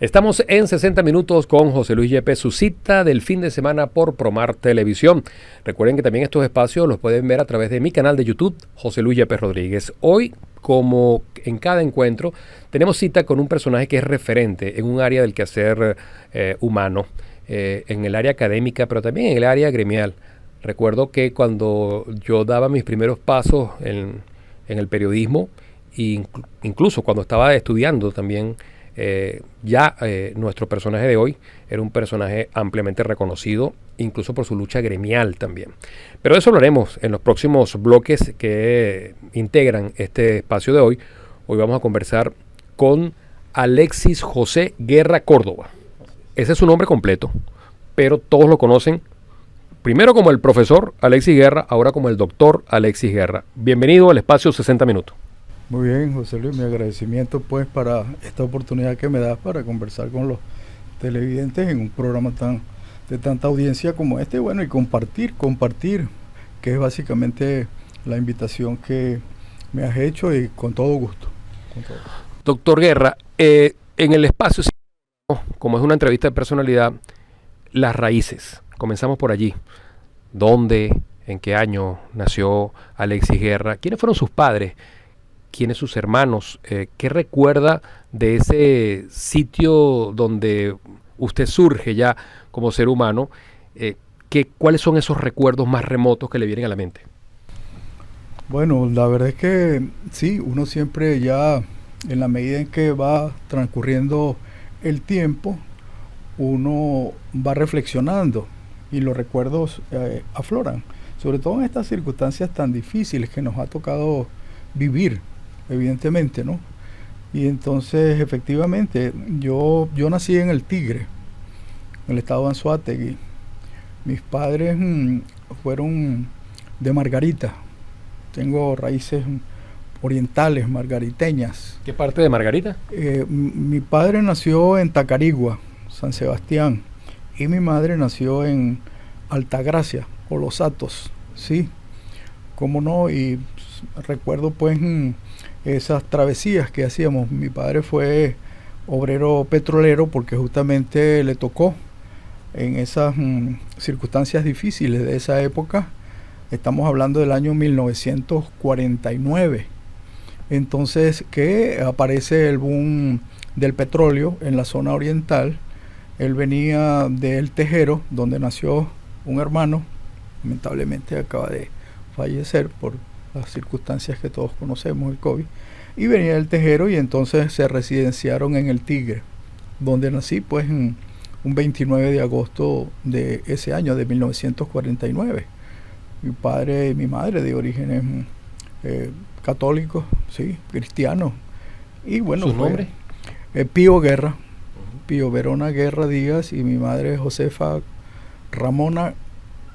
Estamos en 60 minutos con José Luis Yepes, su cita del fin de semana por Promar Televisión. Recuerden que también estos espacios los pueden ver a través de mi canal de YouTube, José Luis Yepes Rodríguez. Hoy, como en cada encuentro, tenemos cita con un personaje que es referente en un área del quehacer humano, en el área académica, pero también en el área gremial. Recuerdo que cuando yo daba mis primeros pasos en el periodismo, e incluso cuando estaba estudiando también, nuestro personaje de hoy era un personaje ampliamente reconocido, incluso por su lucha gremial también. Pero de eso hablaremos en los próximos bloques que integran este espacio de hoy. Hoy vamos a conversar con Alexis José Guerra Córdoba. Ese es su nombre completo, pero todos lo conocen primero como el profesor Alexis Guerra, ahora como el doctor Alexis Guerra. Bienvenido al espacio 60 minutos. Muy bien, José Luis, mi agradecimiento pues para esta oportunidad que me das para conversar con los televidentes en un programa de tanta audiencia como este, bueno, y compartir, que es básicamente la invitación que me has hecho y con todo gusto. Doctor Guerra, en el espacio, como es una entrevista de personalidad, las raíces, comenzamos por allí. ¿Dónde, en qué año nació Alexis Guerra? ¿Quiénes fueron sus padres? ¿Quiénes sus hermanos? ¿Qué recuerda de ese sitio donde usted surge ya como ser humano? ¿Cuáles son esos recuerdos más remotos que le vienen a la mente? Bueno, la verdad es que sí, uno siempre ya, en la medida en que va transcurriendo el tiempo, uno va reflexionando y los recuerdos afloran, sobre todo en estas circunstancias tan difíciles que nos ha tocado vivir, evidentemente, ¿no? Y entonces, efectivamente, yo nací en El Tigre, en el estado de Anzoátegui. Mis padres fueron de Margarita. Tengo raíces orientales, margariteñas. ¿Qué parte de Margarita? Mi padre nació en Tacarigua, San Sebastián, y mi madre nació en Altagracia, o Los Hatos, sí, cómo no, y recuerdo pues esas travesías que hacíamos. Mi padre fue obrero petrolero porque justamente le tocó en esas circunstancias difíciles de esa época. Estamos hablando del año 1949. Entonces que aparece el boom del petróleo en la zona oriental. Él venía de El Tejero, donde nació un hermano, lamentablemente acaba de fallecer por las circunstancias que todos conocemos, el COVID, y venía del Tejero y entonces se residenciaron en El Tigre, donde nací pues un 29 de agosto de ese año, de 1949. Mi padre y mi madre de orígenes católicos, sí, cristianos. Y bueno, ¿su nombre? Pío Guerra, Pío Verona Guerra Díaz, y mi madre Josefa Ramona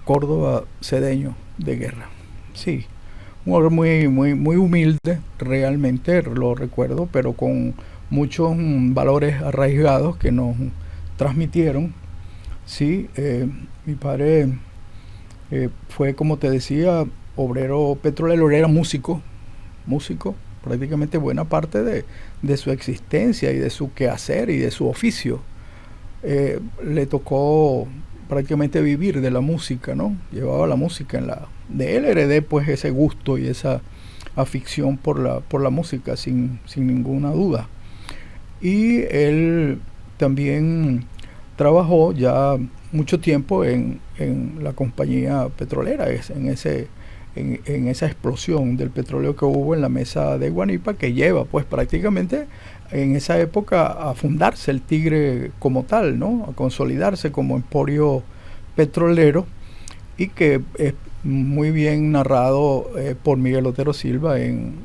Córdoba Cedeño de Guerra. Sí, un hombre muy humilde, realmente lo recuerdo, pero con muchos valores arraigados que nos transmitieron. Sí, mi padre fue, como te decía, obrero petrolero, era músico, prácticamente buena parte de su existencia y de su quehacer y de su oficio. Le tocó prácticamente vivir de la música, ¿no? Llevaba la música de él heredé pues ese gusto y esa afición por la música sin ninguna duda. Y él también trabajó ya mucho tiempo en la compañía petrolera, en esa explosión del petróleo que hubo en la mesa de Guanipa, que lleva pues prácticamente en esa época a fundarse el Tigre como tal, ¿no? A consolidarse como emporio petrolero, y que es muy bien narrado por Miguel Otero Silva en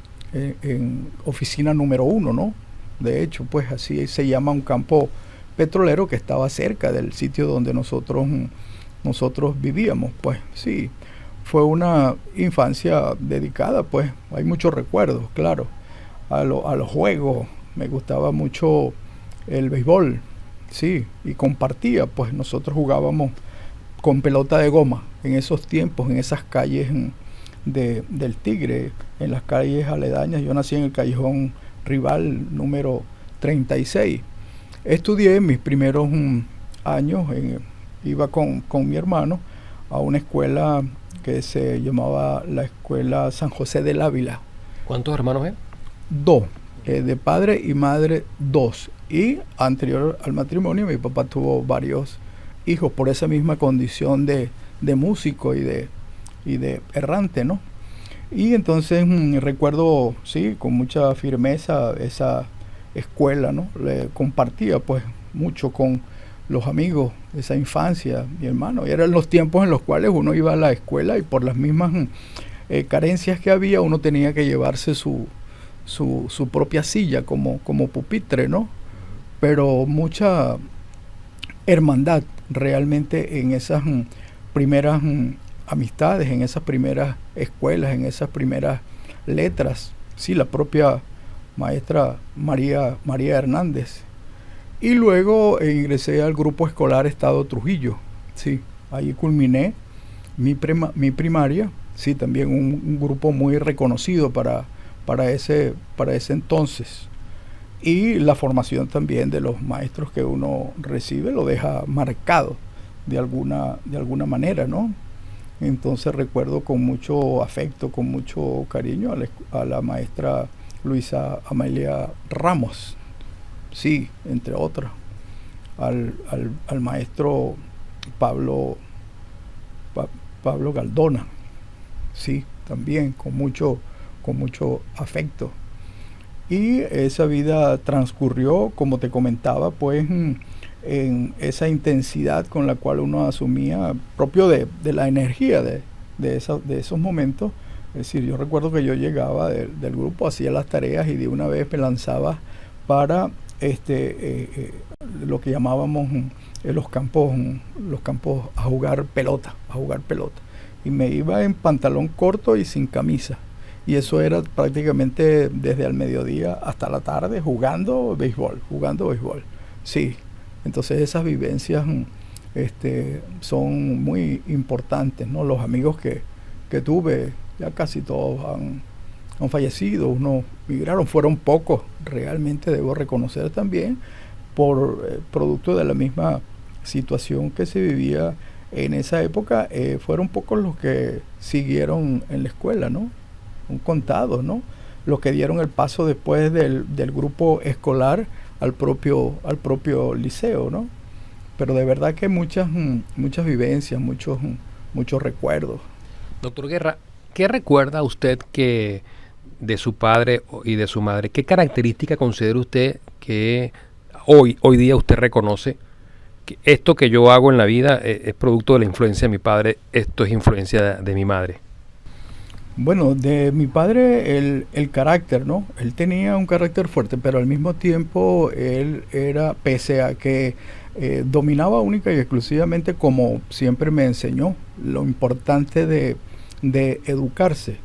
Oficina número 1, ¿no? De hecho, pues así se llama un campo petrolero que estaba cerca del sitio donde nosotros vivíamos. Pues sí, fue una infancia dedicada, pues hay muchos recuerdos, claro, a los juegos. Me gustaba mucho el béisbol, sí, y compartía, pues nosotros jugábamos con pelota de goma en esos tiempos, en esas calles del Tigre, en las calles aledañas. Yo nací en el callejón Rival número 36, Estudié mis primeros años, iba con mi hermano a una escuela que se llamaba la Escuela San José del Ávila. ¿Cuántos hermanos eran? Dos, de padre y madre, dos. Y anterior al matrimonio mi papá tuvo varios hijos por esa misma condición de músico y de errante, ¿no? Y entonces recuerdo, sí, con mucha firmeza esa escuela, ¿no? Le compartía pues mucho con los amigos de esa infancia, mi hermano. Y eran los tiempos en los cuales uno iba a la escuela y por las mismas carencias que había, uno tenía que llevarse su propia silla como pupitre, ¿no? Pero mucha hermandad realmente en esas primeras amistades, en esas primeras escuelas, en esas primeras letras. Sí, la propia maestra María Hernández. Y luego ingresé al grupo escolar Estado Trujillo. Sí, ahí culminé mi primaria. Sí, también un grupo muy reconocido para ese entonces. Y la formación también de los maestros que uno recibe lo deja marcado de alguna manera, ¿no? Entonces recuerdo con mucho afecto, con mucho cariño a la maestra Luisa Amelia Ramos, sí, entre otras, al maestro Pablo Galdona, sí, también con mucho afecto. Y esa vida transcurrió, como te comentaba, pues en esa intensidad con la cual uno asumía, propio de la energía de esos momentos. Es decir, yo recuerdo que yo llegaba del grupo, hacía las tareas y de una vez me lanzaba para lo que llamábamos los campos a jugar pelota. Y me iba en pantalón corto y sin camisa. Y eso era prácticamente desde el mediodía hasta la tarde jugando béisbol. Sí, entonces esas vivencias son muy importantes, ¿no? Los amigos que tuve, ya casi todos han fallecido, unos migraron, fueron pocos, realmente debo reconocer también, por producto de la misma situación que se vivía en esa época, fueron pocos los que siguieron en la escuela, ¿no? Contados, ¿no? Los que dieron el paso después del grupo escolar al propio liceo, ¿no? Pero de verdad que muchas vivencias, muchos recuerdos. Doctor Guerra, ¿qué recuerda usted que de su padre y de su madre? ¿Qué característica considera usted que hoy día usted reconoce que esto que yo hago en la vida es producto de la influencia de mi padre, esto es influencia de mi madre? Bueno, de mi padre el carácter, ¿no? Él tenía un carácter fuerte, pero al mismo tiempo él era, pese a que dominaba única y exclusivamente, como siempre me enseñó, lo importante de educarse.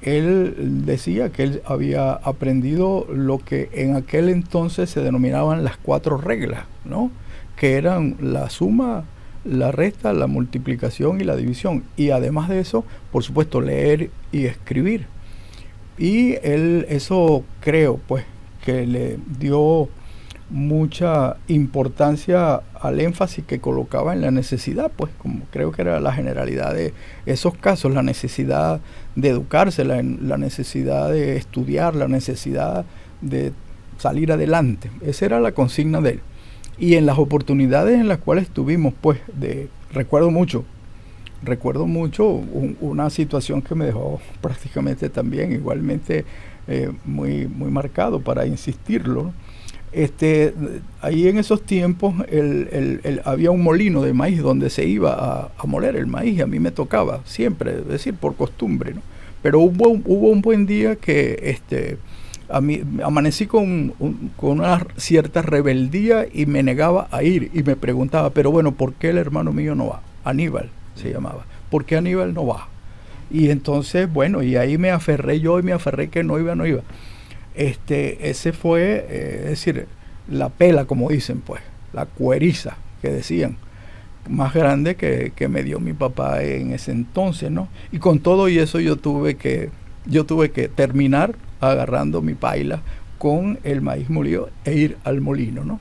Él decía que él había aprendido lo que en aquel entonces se denominaban las 4 reglas, ¿no? Que eran la suma, la resta, la multiplicación y la división. Y además de eso, por supuesto, leer y escribir. Y él, eso creo, pues, que le dio mucha importancia al énfasis que colocaba en la necesidad, pues, como creo que era la generalidad de esos casos, la necesidad de educarse, la necesidad de estudiar, la necesidad de salir adelante. Esa era la consigna de él. Y en las oportunidades en las cuales tuvimos, pues, recuerdo mucho una situación que me dejó prácticamente también igualmente muy marcado, para insistirlo, ¿no? Ahí en esos tiempos había un molino de maíz donde se iba a moler el maíz, y a mí me tocaba siempre, es decir, por costumbre, ¿no? Pero hubo un buen día que a mí amanecí con una cierta rebeldía y me negaba a ir, y me preguntaba, pero bueno, ¿por qué el hermano mío no va? Aníbal se llamaba. ¿Por qué Aníbal no va? Y entonces, bueno, y ahí me aferré que no iba. Ese fue, es decir, la pela, como dicen, pues, la cueriza que decían, más grande que me dio mi papá en ese entonces, ¿no? Y con todo y eso yo tuve que terminar agarrando mi paila con el maíz molido e ir al molino, ¿no?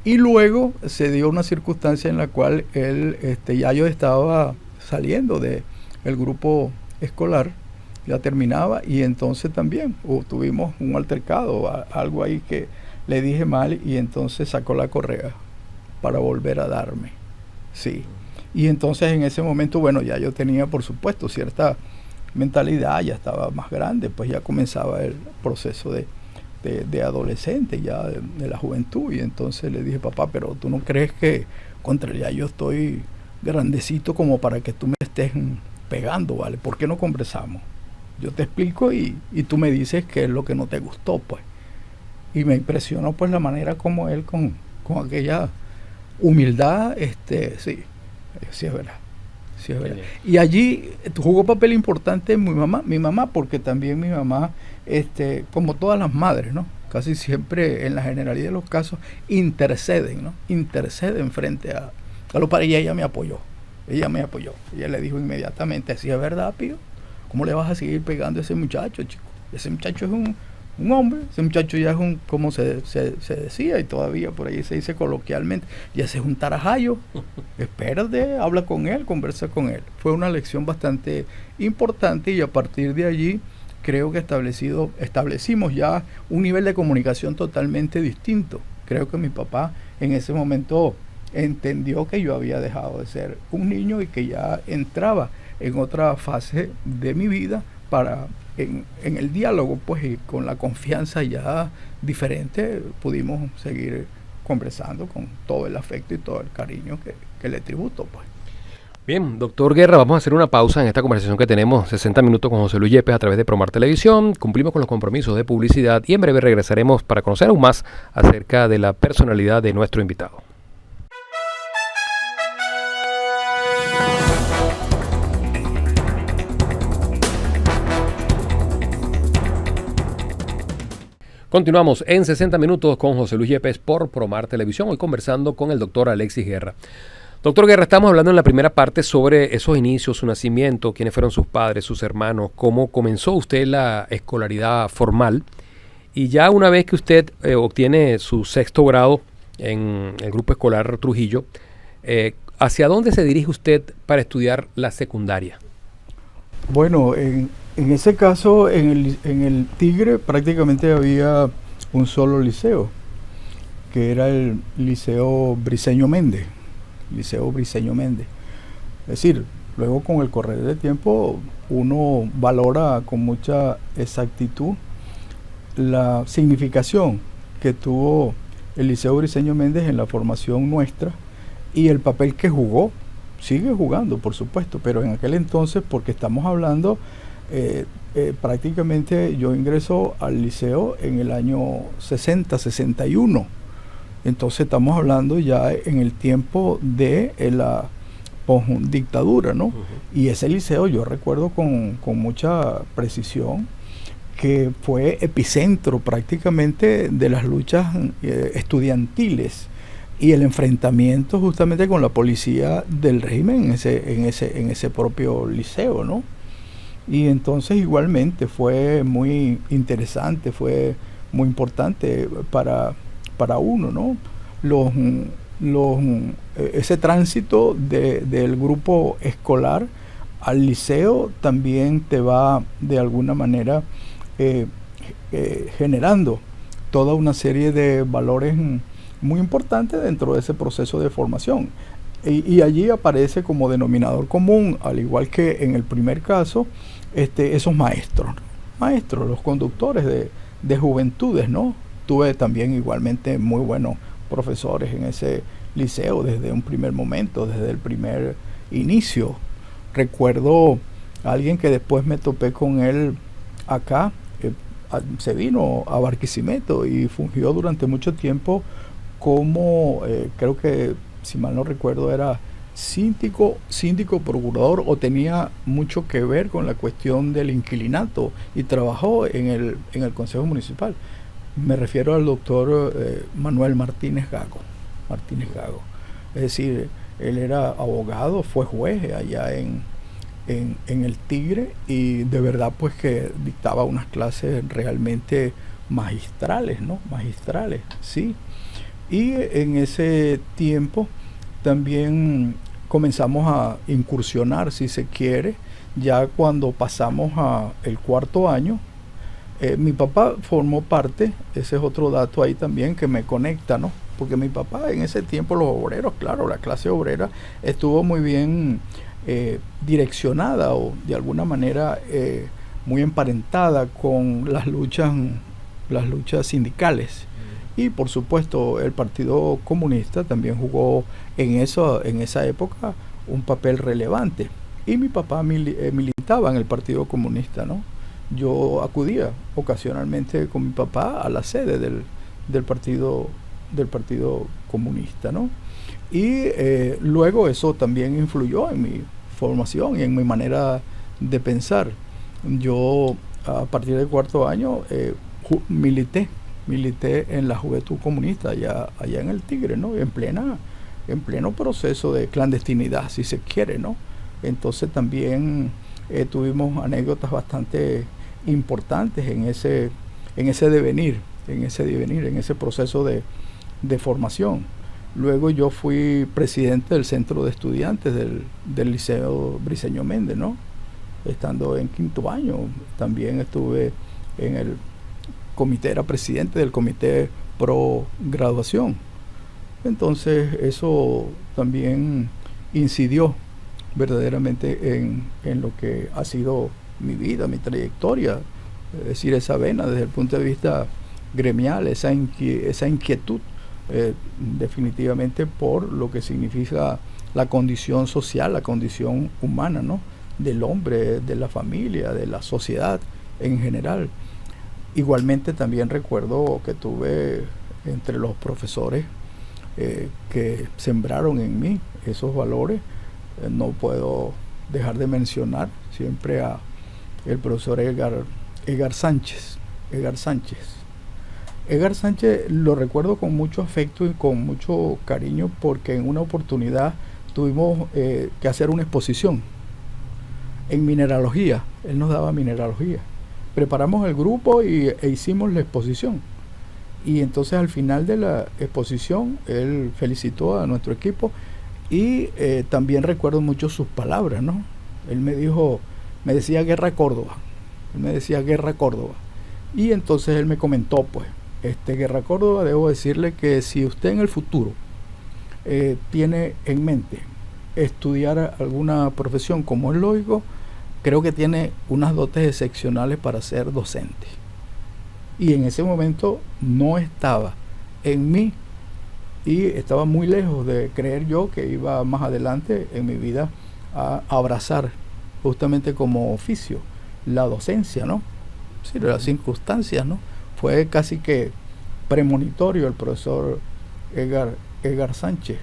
Y luego se dio una circunstancia en la cual él, ya yo estaba saliendo del grupo escolar, ya terminaba, y entonces también tuvimos un altercado, algo ahí que le dije mal, y entonces sacó la correa para volver a darme. Sí. Y entonces en ese momento, bueno, ya yo tenía, por supuesto, cierta mentalidad, ya estaba más grande, pues ya comenzaba el proceso de adolescente, ya de la juventud. Y entonces le dije, papá, pero tú no crees que contra ya yo estoy grandecito como para que tú me estés pegando, ¿vale? ¿Por qué no conversamos? Yo te explico y tú me dices qué es lo que no te gustó, pues. Y me impresionó pues la manera como él con aquella humildad, sí, sí es verdad. Sí, es verdad. Y allí jugó papel importante mi mamá, porque también mi mamá, como todas las madres, ¿no? Casi siempre, en la generalidad de los casos, interceden, ¿no? Interceden frente a los padres, y ella me apoyó. Ella le dijo inmediatamente, sí es verdad, Pío, ¿cómo le vas a seguir pegando a ese muchacho, chico? Ese muchacho es un hombre, ese muchacho ya es como se decía, y todavía por ahí se dice coloquialmente, ya ese es un tarajayo. Espérate, habla con él, conversa con él. Fue una lección bastante importante, y a partir de allí creo que establecimos ya un nivel de comunicación totalmente distinto. Creo que mi papá en ese momento entendió que yo había dejado de ser un niño y que ya entraba en otra fase de mi vida para en el diálogo, pues, y con la confianza ya diferente pudimos seguir conversando con todo el afecto y todo el cariño que le tributo, pues. Bien, doctor Guerra, vamos a hacer una pausa en esta conversación que tenemos, 60 minutos con José Luis Yepes a través de Promar Televisión. Cumplimos con los compromisos de publicidad y en breve regresaremos para conocer aún más acerca de la personalidad de nuestro invitado. Continuamos en 60 minutos con José Luis Yepes por Promar Televisión, hoy conversando con el doctor Alexis Guerra. Doctor Guerra, estamos hablando en la primera parte sobre esos inicios, su nacimiento, quiénes fueron sus padres, sus hermanos, cómo comenzó usted la escolaridad formal, y ya una vez que usted obtiene su 6º grado en el grupo escolar Trujillo, ¿hacia dónde se dirige usted para estudiar la secundaria? Bueno, en ese caso, en el Tigre prácticamente había un solo liceo, que era el Liceo Briceño Méndez. Es decir, luego con el correr del tiempo uno valora con mucha exactitud la significación que tuvo el Liceo Briceño Méndez en la formación nuestra y el papel que jugó. Sigue jugando, por supuesto, pero en aquel entonces, porque estamos hablando, prácticamente yo ingreso al liceo en el año 60-61. Entonces estamos hablando ya en el tiempo de la dictadura, ¿no? Y ese liceo yo recuerdo con mucha precisión que fue epicentro prácticamente de las luchas estudiantiles y el enfrentamiento justamente con la policía del régimen en ese propio liceo, ¿no? Y entonces igualmente fue muy interesante, fue muy importante para uno, ¿no? Ese tránsito del grupo escolar al liceo también te va de alguna manera generando toda una serie de valores muy importante dentro de ese proceso de formación. Y allí aparece como denominador común, al igual que en el primer caso, esos maestros, los conductores de juventudes, ¿no? Tuve también igualmente muy buenos profesores en ese liceo desde un primer momento, desde el primer inicio. Recuerdo a alguien que después me topé con él acá, se vino a Barquisimeto y fungió durante mucho tiempo como, creo que, si mal no recuerdo, era síndico procurador, o tenía mucho que ver con la cuestión del inquilinato, y trabajó en el Consejo Municipal. Me refiero al doctor Manuel Martínez Gago. Es decir, él era abogado, fue juez allá en el Tigre, y de verdad pues que dictaba unas clases realmente magistrales, ¿no? Magistrales, sí. Y en ese tiempo también comenzamos a incursionar, si se quiere, ya cuando pasamos a el cuarto año. Mi papá formó parte, ese es otro dato ahí también que me conecta, ¿no? Porque mi papá en ese tiempo, los obreros, claro, la clase obrera estuvo muy bien direccionada o de alguna manera muy emparentada con las luchas sindicales. Y por supuesto el Partido Comunista también jugó en esa época un papel relevante. Y mi papá militaba en el Partido Comunista, ¿no? Yo acudía ocasionalmente con mi papá a la sede del partido Comunista, ¿no? Y luego eso también influyó en mi formación y en mi manera de pensar. Yo a partir del cuarto año milité en la Juventud Comunista allá en el Tigre, ¿no? En pleno proceso de clandestinidad, si se quiere, ¿no? Entonces también tuvimos anécdotas bastante importantes en ese devenir, en ese proceso de formación. Luego yo fui presidente del centro de estudiantes del Liceo Briceño Méndez, ¿no? Estando en quinto año, también estuve en el comité, era presidente del comité pro graduación. Entonces eso también incidió verdaderamente en lo que ha sido mi vida, mi trayectoria, es decir, esa vena desde el punto de vista gremial, esa inquietud definitivamente por lo que significa la condición social, la condición humana, ¿no? Del hombre, de la familia, de la sociedad en general. Igualmente también recuerdo que tuve entre los profesores que sembraron en mí esos valores. No puedo dejar de mencionar siempre a el profesor Edgar Sánchez. Edgar Sánchez lo recuerdo con mucho afecto y con mucho cariño porque en una oportunidad tuvimos que hacer una exposición en mineralogía. Él nos daba mineralogía. Preparamos el grupo e hicimos la exposición. Y entonces al final de la exposición él felicitó a nuestro equipo y también recuerdo mucho sus palabras, ¿no? Él me decía Guerra Córdoba. Y entonces él me comentó, pues, Guerra Córdoba, debo decirle que si usted en el futuro tiene en mente estudiar alguna profesión como es lógico, creo que tiene unas dotes excepcionales para ser docente. Y en ese momento no estaba en mí y estaba muy lejos de creer yo que iba más adelante en mi vida a abrazar justamente como oficio la docencia, ¿no? Sí, las circunstancias, ¿no? Fue casi que premonitorio el profesor Edgar Sánchez.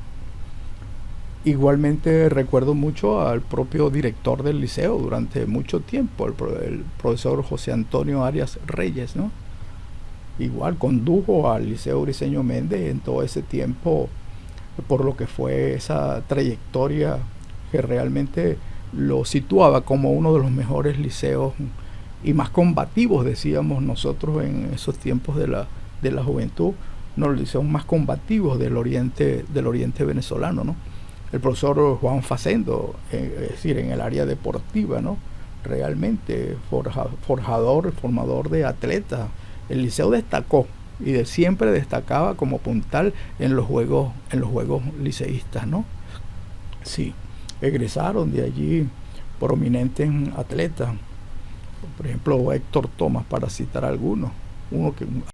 Igualmente recuerdo mucho al propio director del liceo durante mucho tiempo, el profesor José Antonio Arias Reyes, ¿no? Igual condujo al Liceo Briceño Méndez en todo ese tiempo por lo que fue esa trayectoria que realmente lo situaba como uno de los mejores liceos y más combativos, decíamos nosotros en esos tiempos de la juventud, no, los liceos más combativos del oriente venezolano, ¿no? El profesor Juan Facendo, es decir, en el área deportiva, ¿no? Realmente formador de atletas. El liceo destacó y siempre destacaba como puntal en los juegos liceístas, ¿no? Sí, egresaron de allí prominentes atletas, por ejemplo Héctor Tomás, para citar algunos,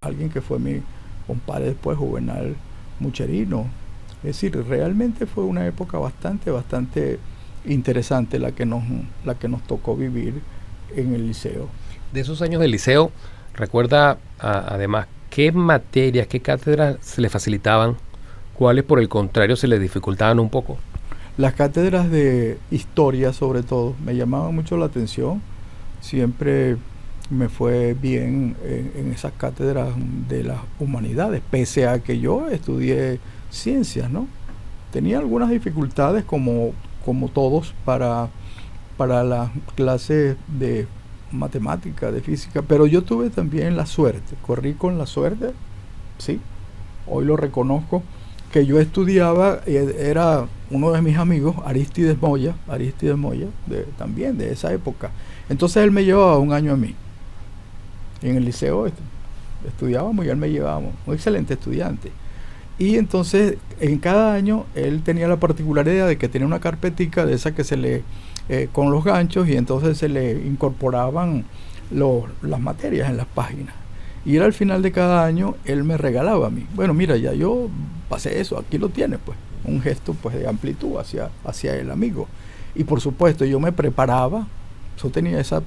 alguien que fue mi compadre después, Juvenal Mucherino. Es decir, realmente fue una época bastante interesante la que nos tocó vivir en el liceo. De esos años del liceo, recuerda además qué materias, qué cátedras se le facilitaban, cuáles por el contrario se le dificultaban un poco. Las cátedras de historia, sobre todo, me llamaban mucho la atención. Siempre me fue bien en esas cátedras de las humanidades, pese a que yo estudié ciencias, ¿no? Tenía algunas dificultades como todos para las clases de matemática, de física, pero yo tuve también la suerte, corrí con la suerte, sí, hoy lo reconozco, que yo estudiaba, era uno de mis amigos, Aristides Moya, también de esa época. Entonces él me llevaba un año a mí. En el liceo estudiábamos y él me llevaba, un excelente estudiante. Y entonces en cada año él tenía la particularidad de que tenía una carpetica de esa que se le, con los ganchos, y entonces se le incorporaban las materias en las páginas. Y él al final de cada año, él me regalaba a mí. Bueno, mira, ya yo pasé eso, aquí lo tienes, pues. Un gesto pues de amplitud hacia el amigo. Y por supuesto, yo me preparaba, yo tenía esa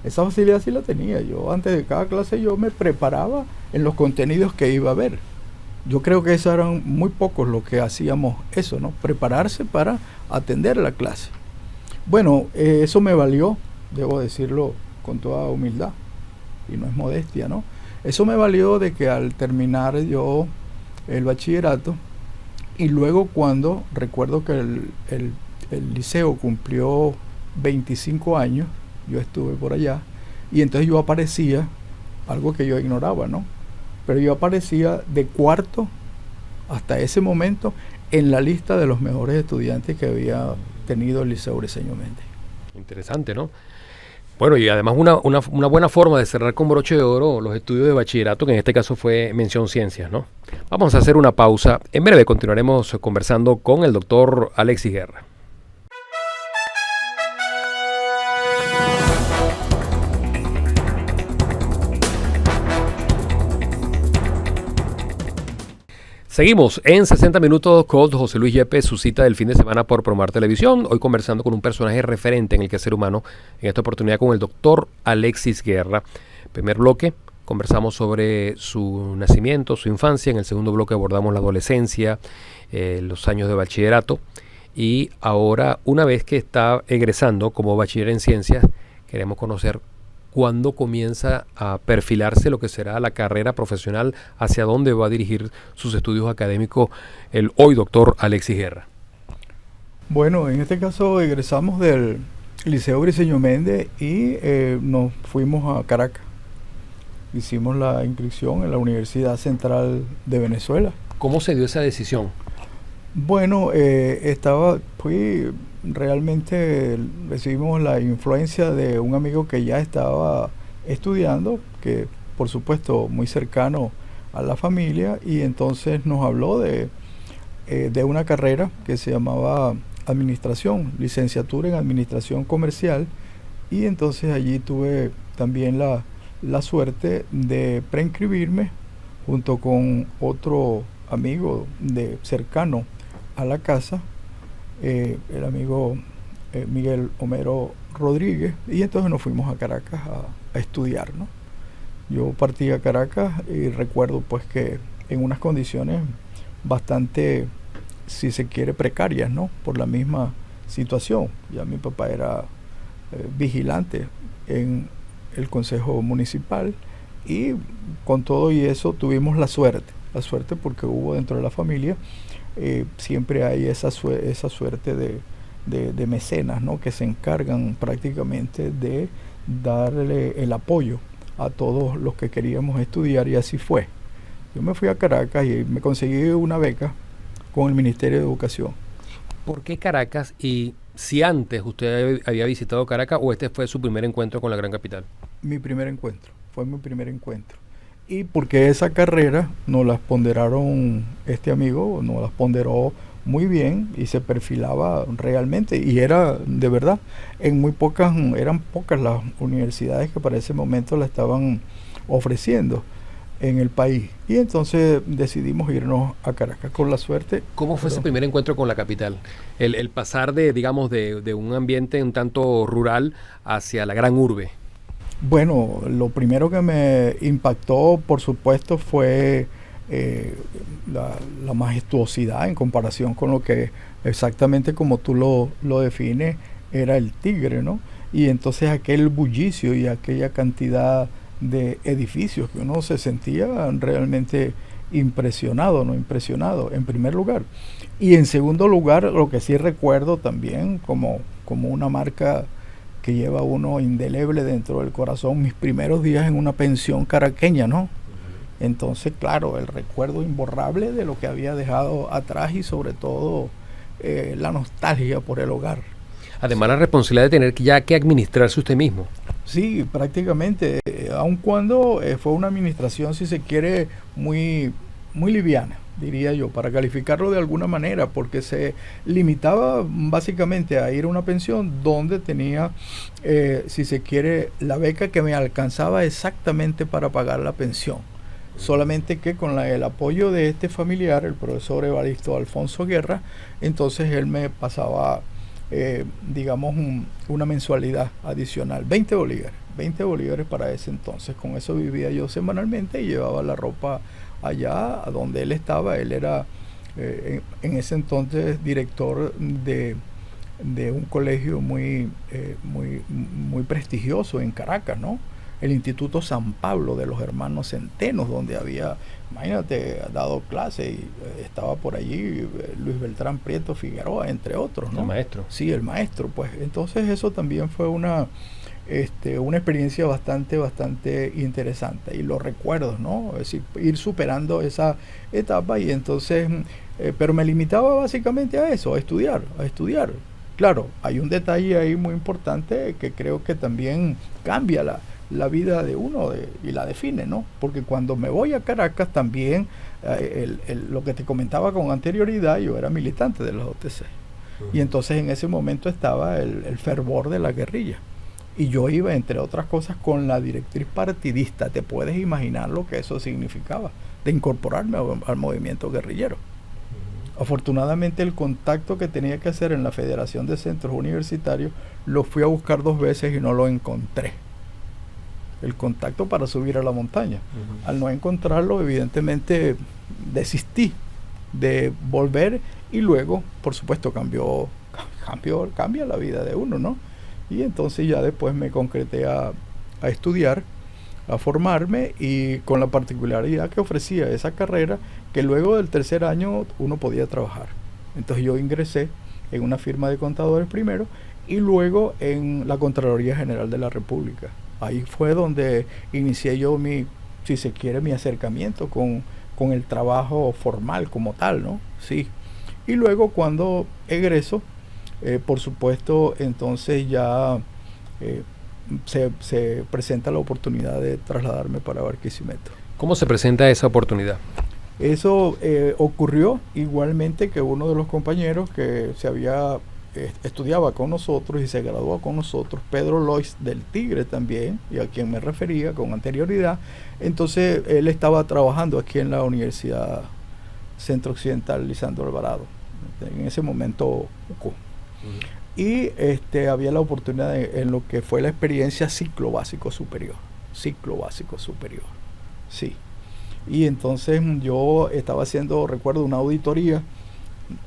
facilidad, sí la tenía. Yo antes de cada clase yo me preparaba en los contenidos que iba a ver. Yo creo que esos eran muy pocos los que hacíamos eso, ¿no? Prepararse para atender la clase. Bueno, eso me valió, debo decirlo con toda humildad, y no es modestia, ¿no? Eso me valió de que al terminar yo el bachillerato, y luego cuando recuerdo que el liceo cumplió 25 años, yo estuve por allá, y entonces yo aparecía, algo que yo ignoraba, ¿no? Pero yo aparecía de cuarto hasta ese momento en la lista de los mejores estudiantes que había tenido el Liceo Briceño Méndez. Interesante, ¿no? Bueno, y además una buena forma de cerrar con broche de oro los estudios de bachillerato, que en este caso fue mención ciencias, ¿no? Vamos a hacer una pausa. En breve continuaremos conversando con el doctor Alexis Guerra. Seguimos en 60 minutos con José Luis Yepes, su cita del fin de semana por Promar Televisión. Hoy conversando con un personaje referente en el quehacer humano, en esta oportunidad con el doctor Alexis Guerra. Primer bloque, conversamos sobre su nacimiento, su infancia. En el segundo bloque abordamos la adolescencia, los años de bachillerato. Y ahora, una vez que está egresando como bachiller en ciencias, queremos conocer cuándo comienza a perfilarse lo que será la carrera profesional, hacia dónde va a dirigir sus estudios académicos el hoy doctor Alexis Guerra. Bueno, en este caso egresamos del Liceo Briceño Méndez y nos fuimos a Caracas. Hicimos la inscripción en la Universidad Central de Venezuela. ¿Cómo se dio esa decisión? Bueno, realmente recibimos la influencia de un amigo que ya estaba estudiando, que por supuesto muy cercano a la familia, y entonces nos habló de una carrera que se llamaba administración, licenciatura en administración comercial, y entonces allí tuve también la suerte de preinscribirme junto con otro amigo cercano a la casa, el amigo Miguel Homero Rodríguez, y entonces nos fuimos a Caracas a estudiar, ¿no? Yo partí a Caracas y recuerdo pues que en unas condiciones bastante, si se quiere, precarias, ¿no? Por la misma situación. Ya mi papá era vigilante en el Consejo Municipal, y con todo y eso tuvimos la suerte porque hubo dentro de la familia, siempre hay esa suerte de mecenas, ¿no? Que se encargan prácticamente de darle el apoyo a todos los que queríamos estudiar, y así fue. Yo me fui a Caracas y me conseguí una beca con el Ministerio de Educación. ¿Por qué Caracas? Y si antes usted había visitado Caracas, o este fue su primer encuentro con la gran capital. Fue mi primer encuentro. Y porque esa carrera nos las ponderaron, este amigo nos las ponderó muy bien y se perfilaba realmente, y era de verdad, eran pocas las universidades que para ese momento la estaban ofreciendo en el país, y entonces decidimos irnos a Caracas con la suerte. ¿Cómo fue ese primer encuentro con la capital? El pasar de un ambiente un tanto rural hacia la gran urbe. Bueno, lo primero que me impactó, por supuesto, fue la majestuosidad en comparación con lo que exactamente como tú lo defines, era el Tigre, ¿no? Y entonces aquel bullicio y aquella cantidad de edificios que uno se sentía realmente impresionado, en primer lugar. Y en segundo lugar, lo que sí recuerdo también como una marca que lleva uno indeleble dentro del corazón, mis primeros días en una pensión caraqueña, ¿no? Entonces, claro, el recuerdo imborrable de lo que había dejado atrás y sobre todo la nostalgia por el hogar. Además, la responsabilidad de tener ya que administrarse usted mismo. Sí, prácticamente, aun cuando fue una administración, si se quiere, muy liviana, diría yo, para calificarlo de alguna manera, porque se limitaba básicamente a ir a una pensión donde tenía, si se quiere, la beca que me alcanzaba exactamente para pagar la pensión. Solamente que con el apoyo de este familiar, el profesor Evaristo Alfonso Guerra, entonces él me pasaba, digamos, una mensualidad adicional, 20 bolívares para ese entonces. Con eso vivía yo semanalmente y llevaba la ropa allá a donde él estaba. Él era en ese entonces director de un colegio muy prestigioso en Caracas, ¿no? El Instituto San Pablo de los Hermanos Centenos, donde había, imagínate, dado clase y estaba por allí Luis Beltrán Prieto Figueroa, entre otros, ¿no? El maestro. Sí, el maestro, pues. Entonces eso también fue una experiencia bastante interesante. Y los recuerdos, ¿no? Es decir, ir superando esa etapa y entonces, pero me limitaba básicamente a eso, a estudiar. Claro, hay un detalle ahí muy importante que creo que también cambia la vida de uno y la define, ¿no? Porque cuando me voy a Caracas también, lo que te comentaba con anterioridad, yo era militante de los OTC. Y entonces en ese momento estaba el fervor de la guerrilla. Y yo iba, entre otras cosas, con la directriz partidista. Te puedes imaginar lo que eso significaba, de incorporarme al movimiento guerrillero. Afortunadamente el contacto que tenía que hacer en la Federación de Centros Universitarios lo fui a buscar 2 veces y no lo encontré. El contacto para subir a la montaña. Al no encontrarlo, evidentemente desistí de volver y luego, por supuesto, cambia la vida de uno, ¿no? Y entonces ya después me concreté a estudiar, a formarme, y con la particularidad que ofrecía esa carrera, que luego del 3er año uno podía trabajar. Entonces yo ingresé en una firma de contadores primero y luego en la Contraloría General de la República. Ahí fue donde inicié yo si se quiere, mi acercamiento con el trabajo formal como tal, ¿no? Sí. Y luego cuando egreso, por supuesto, entonces ya se presenta la oportunidad de trasladarme para Barquisimeto. ¿Cómo se presenta esa oportunidad? Eso ocurrió igualmente que uno de los compañeros que estudiaba con nosotros y se graduó con nosotros, Pedro Lois del Tigre también, y a quien me refería con anterioridad. Entonces él estaba trabajando aquí en la Universidad Centro Occidental Lisandro Alvarado, en ese momento UCO. Y había la oportunidad en lo que fue la experiencia ciclo básico superior, sí. Y entonces yo estaba haciendo, recuerdo, una auditoría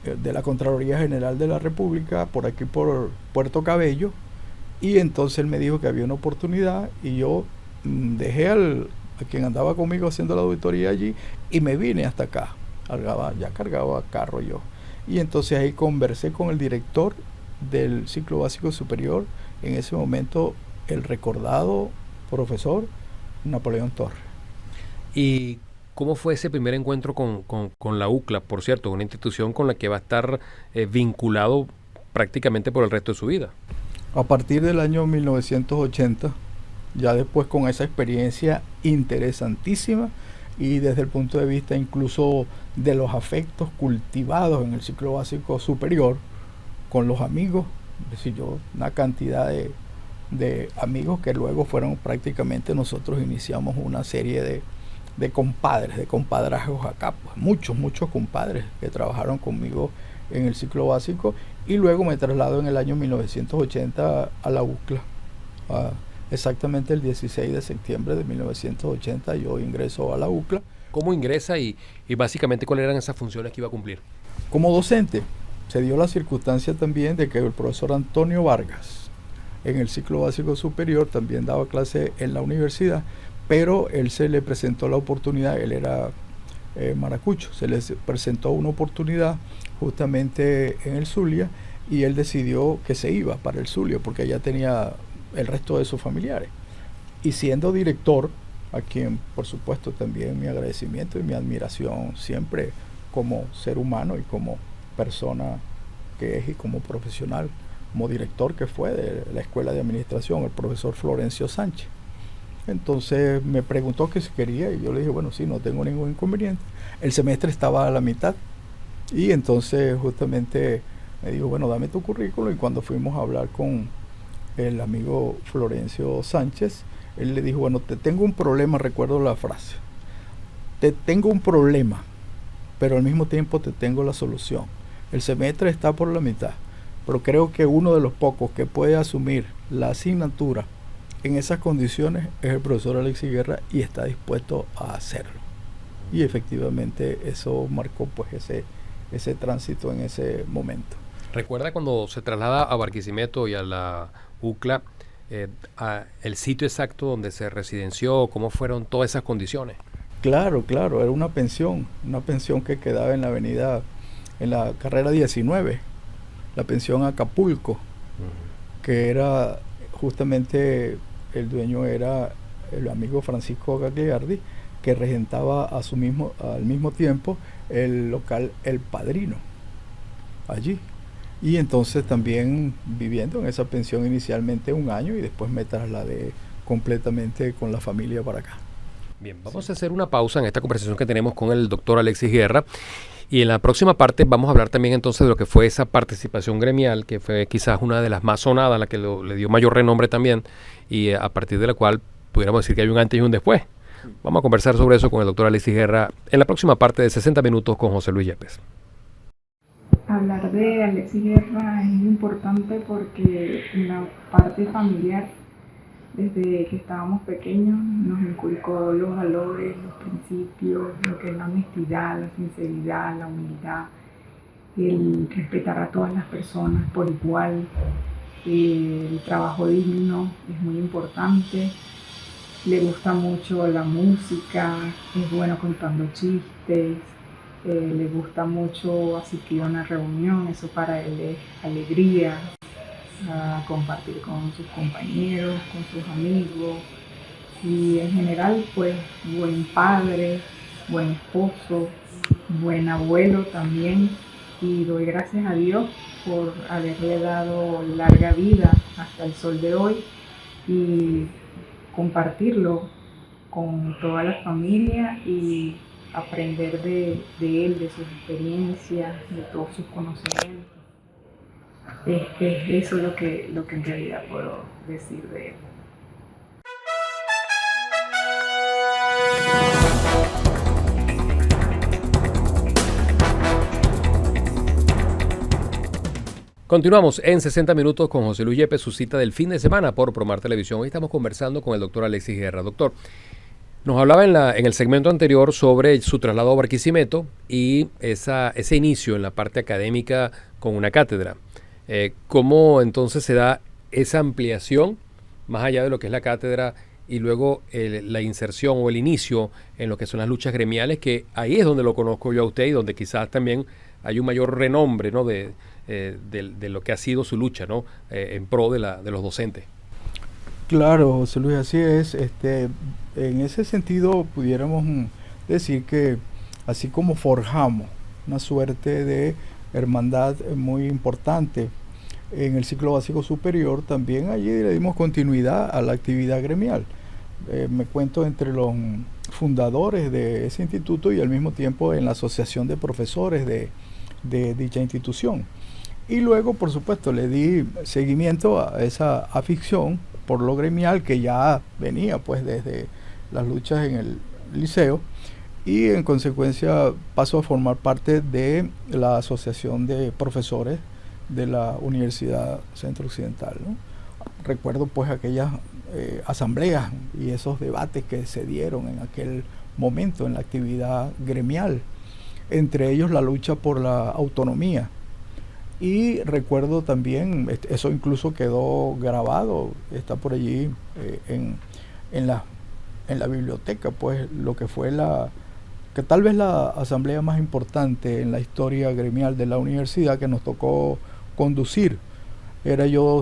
de la Contraloría General de la República por aquí por Puerto Cabello, y entonces él me dijo que había una oportunidad y yo dejé a quien andaba conmigo haciendo la auditoría allí y me vine hasta acá. Ya cargaba carro yo, y entonces ahí conversé con el director del ciclo básico superior, en ese momento el recordado profesor Napoleón Torres. ¿Y cómo fue ese primer encuentro con la UCLA, por cierto, una institución con la que va a estar vinculado prácticamente por el resto de su vida? A partir del año 1980, ya después con esa experiencia interesantísima y desde el punto de vista incluso de los afectos cultivados en el ciclo básico superior con los amigos, es decir, yo una cantidad de amigos que luego fueron prácticamente, nosotros iniciamos una serie de compadres, de compadrazgos acá, pues muchos compadres que trabajaron conmigo en el ciclo básico, y luego me traslado en el año 1980 a la UCLA. Exactamente el 16 de septiembre de 1980 yo ingreso a la UCLA. ¿Cómo ingresa y básicamente cuáles eran esas funciones que iba a cumplir? Como docente. Se dio la circunstancia también de que el profesor Antonio Vargas en el ciclo básico superior también daba clase en la universidad, pero él se le presentó la oportunidad, él era maracucho, se le presentó una oportunidad justamente en el Zulia y él decidió que se iba para el Zulia porque allá tenía el resto de sus familiares. Y siendo director a quien por supuesto también mi agradecimiento y mi admiración siempre como ser humano y como persona que es y como profesional, como director que fue de la Escuela de Administración, el profesor Florencio Sánchez. Entonces me preguntó que si quería y yo le dije, bueno, sí, no tengo ningún inconveniente. El semestre estaba a la mitad y entonces justamente me dijo, bueno, dame tu currículum, y cuando fuimos a hablar con el amigo Florencio Sánchez, él le dijo, bueno, te tengo un problema, recuerdo la frase, te tengo un problema, pero al mismo tiempo te tengo la solución. El semestre está por la mitad, pero creo que uno de los pocos que puede asumir la asignatura en esas condiciones es el profesor Alexis Guerra y está dispuesto a hacerlo. Y efectivamente eso marcó pues ese tránsito en ese momento. ¿Recuerda cuando se traslada a Barquisimeto y a la UCLA, el sitio exacto donde se residenció, cómo fueron todas esas condiciones? Claro, era una pensión que quedaba en la avenida, en la carrera 19, la pensión Acapulco, que era justamente, el dueño era el amigo Francisco Gagliardi, que regentaba al mismo tiempo el local El Padrino, allí. Y entonces también viviendo en esa pensión inicialmente un año y después me trasladé completamente con la familia para acá. Bien, vamos a hacer una pausa en esta conversación que tenemos con el doctor Alexis Guerra. Y en la próxima parte vamos a hablar también entonces de lo que fue esa participación gremial, que fue quizás una de las más sonadas, la que le dio mayor renombre también, y a partir de la cual pudiéramos decir que hay un antes y un después. Vamos a conversar sobre eso con el doctor Alexis Guerra en la próxima parte de 60 minutos con José Luis Yepes. Hablar de Alexis Guerra es muy importante porque en la parte familiar, desde que estábamos pequeños, nos inculcó los valores, los principios, lo que es la honestidad, la sinceridad, la humildad, el respetar a todas las personas por igual, el trabajo digno es muy importante. Le gusta mucho la música, es bueno contando chistes, le gusta mucho asistir a una reunión, eso para él es alegría, a compartir con sus compañeros, con sus amigos, y en general pues buen padre, buen esposo, buen abuelo también, y doy gracias a Dios por haberle dado larga vida hasta el sol de hoy y compartirlo con toda la familia y aprender de él, de sus experiencias, de todos sus conocimientos. Eso es lo que en realidad puedo decir de él. Continuamos en 60 minutos con José Luis Yepes, su cita del fin de semana por Promar Televisión. Hoy estamos conversando con el doctor Alexis Guerra. Doctor, nos hablaba en el segmento anterior sobre su traslado a Barquisimeto y ese inicio en la parte académica con una cátedra. ¿Cómo entonces se da esa ampliación más allá de lo que es la cátedra y luego la inserción o el inicio en lo que son las luchas gremiales, que ahí es donde lo conozco yo a usted y donde quizás también hay un mayor renombre, ¿no?, de lo que ha sido su lucha, ¿no?, en pro de los docentes? Claro, José Luis, así es. En ese sentido pudiéramos decir que así como forjamos una suerte de hermandad muy importante en el ciclo básico superior, también allí le dimos continuidad a la actividad gremial. Me cuento entre los fundadores de ese instituto y al mismo tiempo en la asociación de profesores de dicha institución. Y luego, por supuesto, le di seguimiento a esa afición por lo gremial que ya venía pues desde las luchas en el liceo, y en consecuencia paso a formar parte de la asociación de profesores de la Universidad Centro Occidental, ¿no? Recuerdo pues aquellas asambleas y esos debates que se dieron en aquel momento en la actividad gremial, entre ellos la lucha por la autonomía. Y recuerdo también, eso incluso quedó grabado, está por allí en la biblioteca, pues lo que fue que tal vez la asamblea más importante en la historia gremial de la universidad que nos tocó conducir. Era yo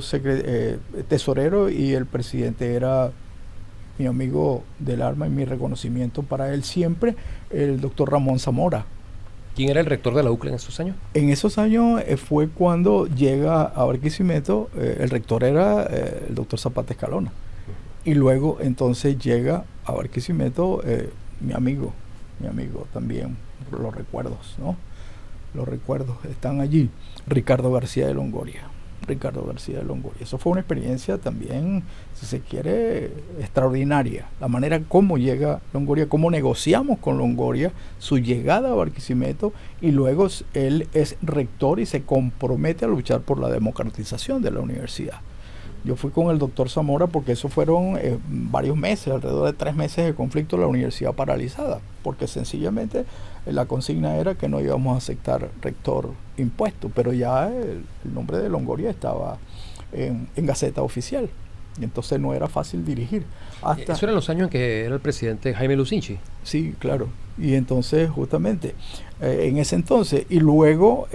tesorero y el presidente era mi amigo del alma y mi reconocimiento para él siempre, el doctor Ramón Zamora. ¿Quién era el rector de la UCLA en esos años? En esos años fue cuando llega a Barquisimeto, el rector era el doctor Zapata Escalona. Y luego entonces llega a Barquisimeto mi amigo también, los recuerdos, ¿no? Los recuerdos están allí. Ricardo García de Longoria. Eso fue una experiencia también, si se quiere, extraordinaria. La manera como llega Longoria, cómo negociamos con Longoria su llegada a Barquisimeto, y luego él es rector y se compromete a luchar por la democratización de la universidad. Yo fui con el doctor Zamora porque eso fueron varios meses, alrededor de 3 meses de conflicto, la universidad paralizada, porque sencillamente la consigna era que no íbamos a aceptar rector impuesto, pero ya el nombre de Longoria estaba en Gaceta Oficial, y entonces no era fácil dirigir. Eso eran los años en que era el presidente Jaime Lucinchi. Sí, claro, y entonces justamente en ese entonces, y luego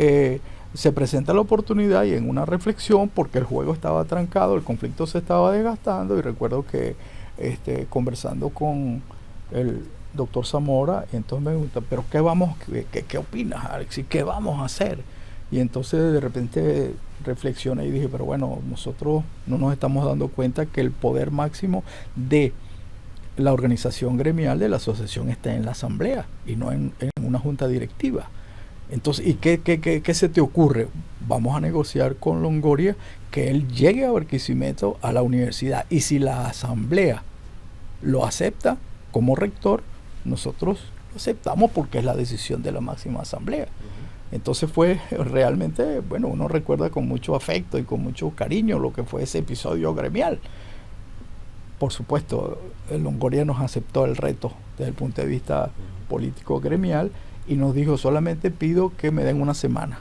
se presenta la oportunidad y en una reflexión, porque el juego estaba trancado, el conflicto se estaba desgastando, y recuerdo que conversando con el doctor Zamora, entonces me pregunta, pero ¿qué opinas, Alex? ¿Y qué vamos a hacer? Y entonces de repente reflexioné y dije, pero bueno, nosotros no nos estamos dando cuenta que el poder máximo de la organización gremial de la asociación está en la asamblea y no en una junta directiva. Entonces, ¿y qué se te ocurre? Vamos a negociar con Longoria que él llegue a Barquisimeto a la universidad, y si la asamblea lo acepta como rector, nosotros lo aceptamos porque es la decisión de la máxima asamblea. Entonces fue realmente, bueno, uno recuerda con mucho afecto y con mucho cariño lo que fue ese episodio gremial. Por supuesto, Longoria nos aceptó el reto desde el punto de vista político gremial, y nos dijo, solamente pido que me den una semana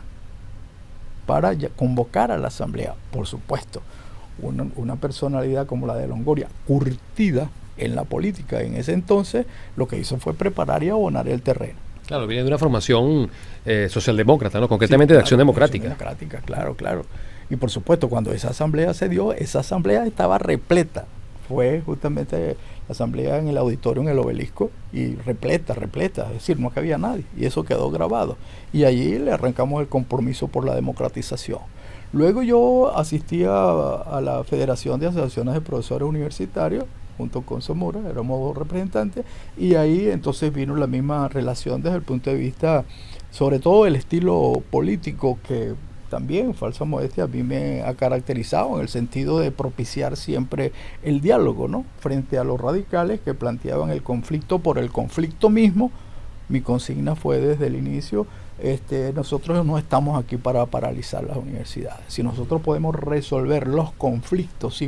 para convocar a la asamblea. Por supuesto, una personalidad como la de Longoria, curtida en la política en ese entonces, lo que hizo fue preparar y abonar el terreno. Claro, viene de una formación socialdemócrata, ¿no? Concretamente, sí, claro, de Acción Democrática. Acción Democrática, claro. Y por supuesto, cuando esa asamblea se dio, esa asamblea estaba repleta. Fue justamente la asamblea en el auditorio, en el Obelisco, y repleta, es decir, no cabía nadie, y eso quedó grabado. Y allí le arrancamos el compromiso por la democratización. Luego yo asistí a la Federación de Asociaciones de Profesores Universitarios, junto con Zamora, éramos 2 representantes, y ahí entonces vino la misma relación desde el punto de vista, sobre todo el estilo político, que también, falsa modestia, a mí me ha caracterizado en el sentido de propiciar siempre el diálogo, ¿no? Frente a los radicales que planteaban el conflicto por el conflicto mismo. Mi consigna fue desde el inicio, nosotros no estamos aquí para paralizar las universidades. Si nosotros podemos resolver los conflictos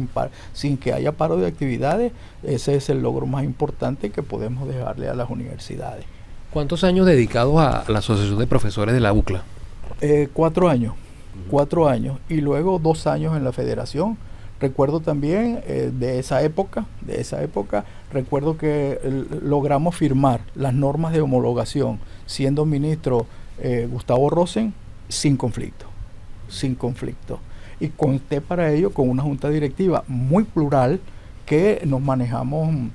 sin que haya paro de actividades, ese es el logro más importante que podemos dejarle a las universidades. ¿Cuántos años dedicados a la Asociación de Profesores de la UCLA? 4 años. 4 años, y luego 2 años en la federación. Recuerdo también de esa época, recuerdo que logramos firmar las normas de homologación, siendo ministro Gustavo Rosen, sin conflicto. Y conté para ello con una junta directiva muy plural, que nos manejamos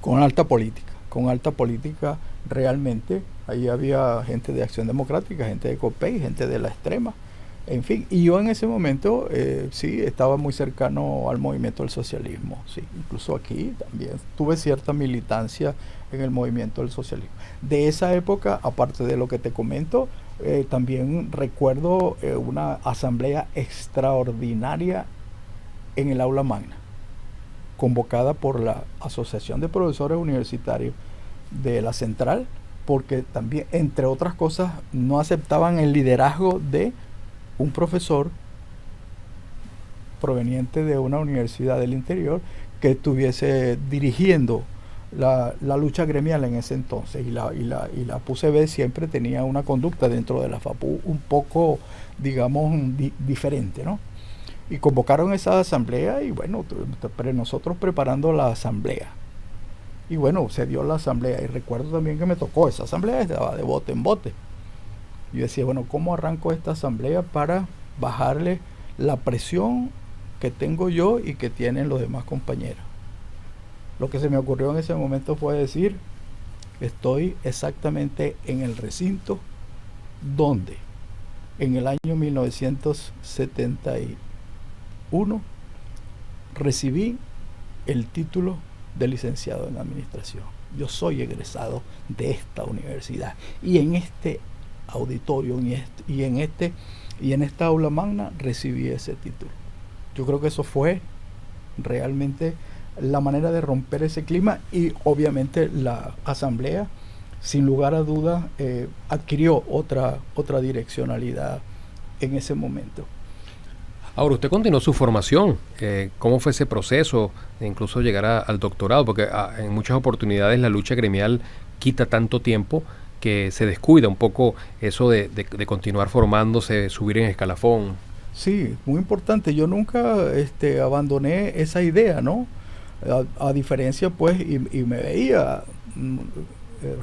con alta política realmente. Ahí había gente de Acción Democrática, gente de COPEI, gente de la extrema, en fin. Y yo en ese momento sí estaba muy cercano al movimiento del socialismo. Sí, incluso aquí también tuve cierta militancia en el movimiento del socialismo. De esa época, aparte de lo que te comento, también recuerdo una asamblea extraordinaria en el aula magna, convocada por la Asociación de Profesores Universitarios de la Central, porque también, entre otras cosas, no aceptaban el liderazgo de un profesor proveniente de una universidad del interior que estuviese dirigiendo la lucha gremial en ese entonces. Y la PUCB siempre tenía una conducta dentro de la FAPU un poco, digamos, diferente, ¿no? Y convocaron esa asamblea, y bueno, nosotros preparando la asamblea. Y bueno, se dio la asamblea, y recuerdo también que me tocó, esa asamblea estaba de bote en bote. Yo decía, bueno, ¿cómo arranco esta asamblea para bajarle la presión que tengo yo y que tienen los demás compañeros. Lo que se me ocurrió en ese momento fue decir, estoy exactamente en el recinto donde en el año 1971 recibí el título de licenciado en administración. Yo soy egresado de esta universidad y en este auditorio y en esta aula magna recibí ese título. Yo creo que eso fue realmente la manera de romper ese clima, y obviamente la asamblea sin lugar a dudas adquirió otra direccionalidad en ese momento. Ahora, usted continuó su formación. ¿Cómo fue ese proceso de incluso llegar al doctorado? Porque en muchas oportunidades la lucha gremial quita tanto tiempo que se descuida un poco eso de continuar formándose, subir en escalafón. Sí, muy importante. Yo nunca abandoné esa idea, ¿no? A diferencia, pues, y me veía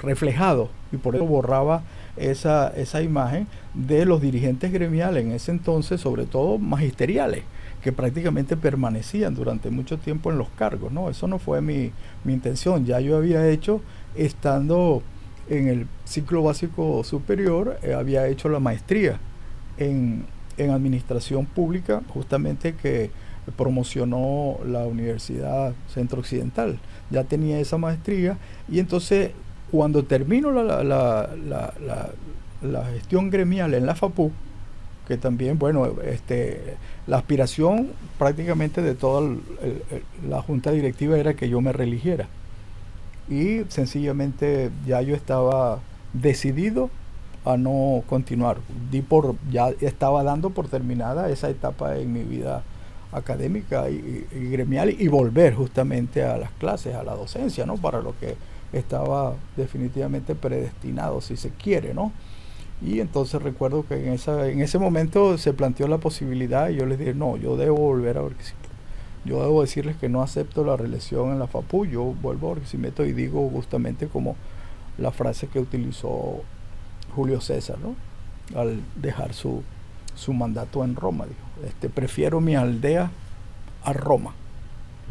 reflejado, y por eso borraba esa imagen de los dirigentes gremiales en ese entonces, sobre todo magisteriales, que prácticamente permanecían durante mucho tiempo en los cargos, ¿no? Eso no fue mi intención. Ya yo había hecho, estando en el ciclo básico superior, había hecho la maestría en administración pública, justamente que promocionó la Universidad Centro Occidental. Ya tenía esa maestría, y entonces cuando termino la gestión gremial en la FAPU, que también, bueno, la aspiración prácticamente de toda la junta directiva era que yo me reeligiera, y sencillamente ya yo estaba decidido a no continuar. Ya estaba dando por terminada esa etapa en mi vida académica y gremial, y volver justamente a las clases, a la docencia, ¿no? Para lo que estaba definitivamente predestinado, si se quiere, ¿no? Y entonces recuerdo que en ese momento se planteó la posibilidad, y yo les dije, no, yo debo volver a Barquisimeto. Yo debo decirles que no acepto la reelección en la FAPU, yo vuelvo a Barquisimeto, y digo justamente como la frase que utilizó Julio César, ¿no? Al dejar su mandato en Roma, dijo, prefiero mi aldea a Roma,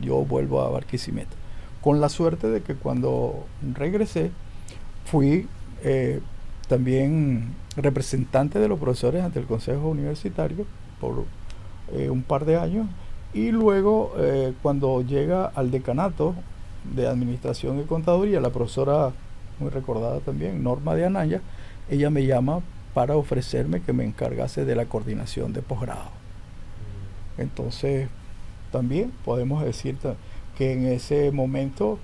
yo vuelvo a Barquisimeto. Con la suerte de que cuando regresé fui también representante de los profesores ante el Consejo Universitario por un par de años, y luego cuando llega al decanato de Administración y Contaduría, la profesora muy recordada también, Norma de Anaya, ella me llama para ofrecerme que me encargase de la coordinación de posgrado. Entonces también podemos decir que en ese momento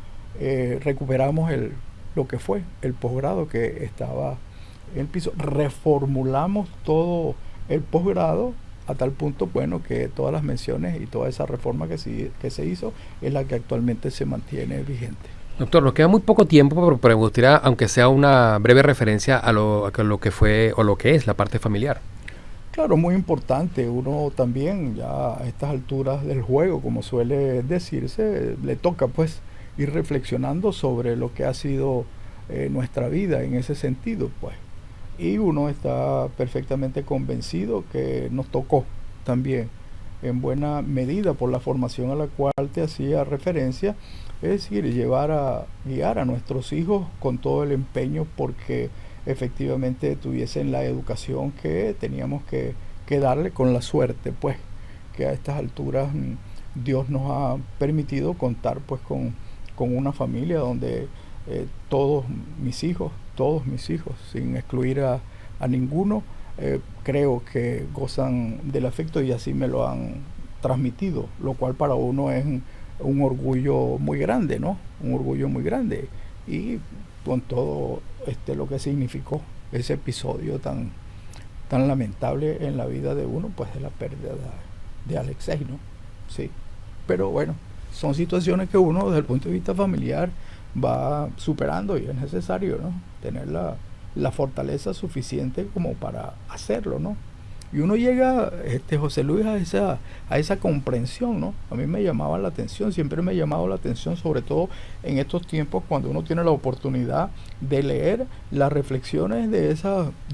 recuperamos lo que fue el posgrado que estaba en el piso. Reformulamos todo el posgrado a tal punto, bueno, que todas las menciones y toda esa reforma que se hizo es la que actualmente se mantiene vigente. Doctor, nos queda muy poco tiempo, pero me gustaría, aunque sea una breve referencia a lo que fue o lo que es la parte familiar. Claro, muy importante. Uno también, ya a estas alturas del juego, como suele decirse, le toca pues ir reflexionando sobre lo que ha sido nuestra vida en ese sentido, pues. Y uno está perfectamente convencido que nos tocó también, en buena medida, por la formación a la cual te hacía referencia, es decir, guiar a nuestros hijos con todo el empeño porque efectivamente tuviesen la educación que teníamos que darle, con la suerte pues que a estas alturas Dios nos ha permitido contar pues con una familia donde todos mis hijos, sin excluir a ninguno, creo que gozan del afecto, y así me lo han transmitido, lo cual para uno es un orgullo muy grande, ¿no? Un orgullo muy grande, y con todo lo que significó ese episodio tan lamentable en la vida de uno, pues de la pérdida de Alexei, ¿no? Sí, pero bueno, son situaciones que uno desde el punto de vista familiar va superando, y es necesario, ¿no? Tener la fortaleza suficiente como para hacerlo, ¿no? Y uno llega, José Luis, a esa comprensión, ¿no? A mí me llamaba la atención, siempre me ha llamado la atención, sobre todo en estos tiempos cuando uno tiene la oportunidad de leer las reflexiones de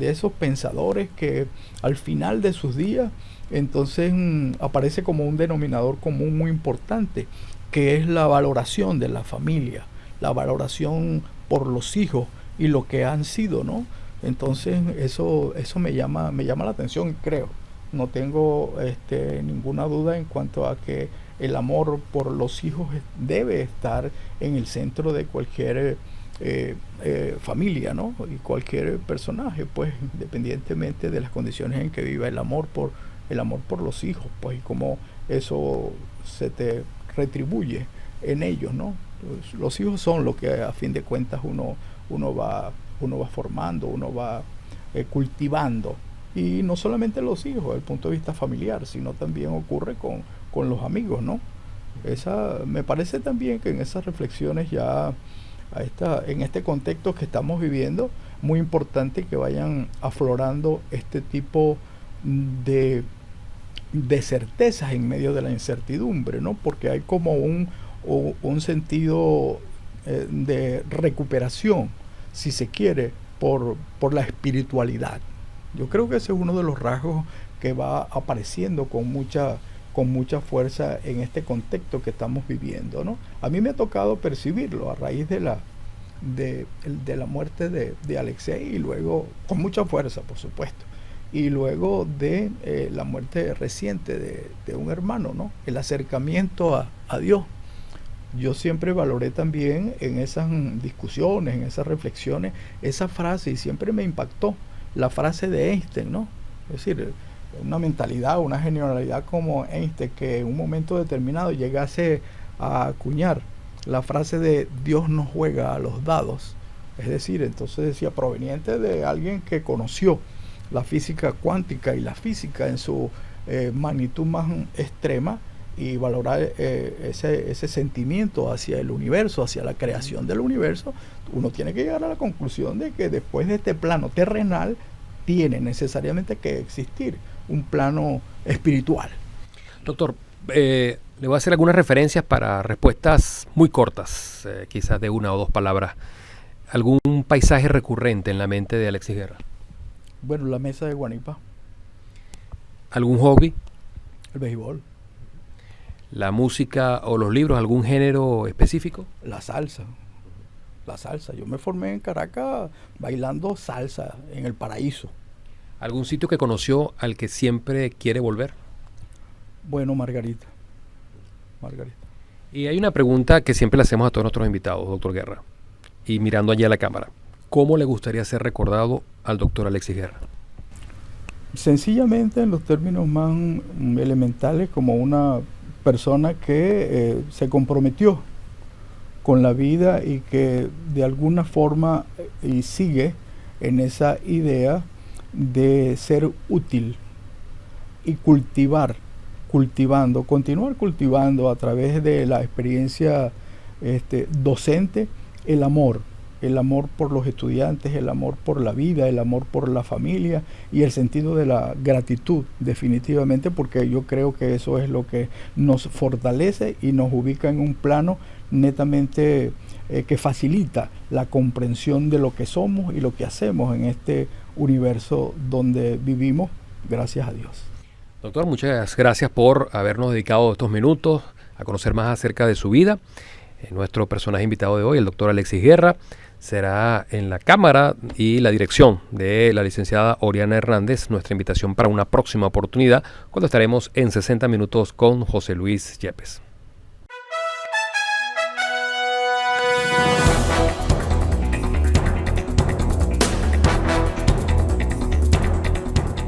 esos pensadores que al final de sus días entonces aparece como un denominador común muy importante, que es la valoración de la familia, la valoración por los hijos y lo que han sido, ¿no? Entonces eso me llama la atención, creo. No tengo ninguna duda en cuanto a que el amor por los hijos debe estar en el centro de cualquier familia, ¿no? Y cualquier personaje, pues, independientemente de las condiciones en que viva, el amor por los hijos, pues, y cómo eso se te retribuye en ellos, ¿no? Los hijos son lo que a fin de cuentas uno va formando, uno va cultivando. Y no solamente los hijos, desde el punto de vista familiar, sino también ocurre con los amigos, ¿no? Me parece también que en esas reflexiones ya, en este contexto que estamos viviendo, muy importante que vayan aflorando este tipo de certezas en medio de la incertidumbre, ¿no? Porque hay como un sentido de recuperación, si se quiere, por la espiritualidad. Yo creo que ese es uno de los rasgos que va apareciendo con mucha fuerza en este contexto que estamos viviendo, ¿no? A mí me ha tocado percibirlo a raíz de la muerte de Alexei, y luego, con mucha fuerza, por supuesto, y luego de la muerte reciente de un hermano, ¿no? El acercamiento a Dios. Yo siempre valoré también en esas discusiones, en esas reflexiones, esa frase, y siempre me impactó la frase de Einstein, ¿no? Es decir, una mentalidad, una genialidad como Einstein, que en un momento determinado llegase a acuñar la frase de Dios no juega a los dados. Es decir, entonces decía, proveniente de alguien que conoció la física cuántica y la física en su magnitud más extrema, y valorar ese sentimiento hacia el universo, hacia la creación del universo. Uno tiene que llegar a la conclusión de que después de este plano terrenal tiene necesariamente que existir un plano espiritual. Doctor, le voy a hacer algunas referencias para respuestas muy cortas, quizás de una o dos palabras. ¿Algún paisaje recurrente en la mente de Alexis Guerra? Bueno, la mesa de Guanipa. ¿Algún hobby? El béisbol. ¿La música o los libros, algún género específico? La salsa. Yo me formé en Caracas bailando salsa en el Paraíso. ¿Algún sitio que conoció al que siempre quiere volver? Bueno, Margarita. Y hay una pregunta que siempre le hacemos a todos nuestros invitados, doctor Guerra, y mirando allá a la cámara. ¿Cómo le gustaría ser recordado al doctor Alexis Guerra? Sencillamente, en los términos más elementales, como una persona que se comprometió con la vida y que de alguna forma y sigue en esa idea de ser útil y continuar cultivando a través de la experiencia docente el amor por los estudiantes, el amor por la vida, el amor por la familia y el sentido de la gratitud, definitivamente, porque yo creo que eso es lo que nos fortalece y nos ubica en un plano netamente que facilita la comprensión de lo que somos y lo que hacemos en este universo donde vivimos, gracias a Dios. Doctor, muchas gracias por habernos dedicado estos minutos a conocer más acerca de su vida. Nuestro personaje invitado de hoy, el doctor Alexis Guerra, será en la cámara y la dirección de la licenciada Oriana Hernández, nuestra invitación para una próxima oportunidad, cuando estaremos en 60 minutos con José Luis Yepes.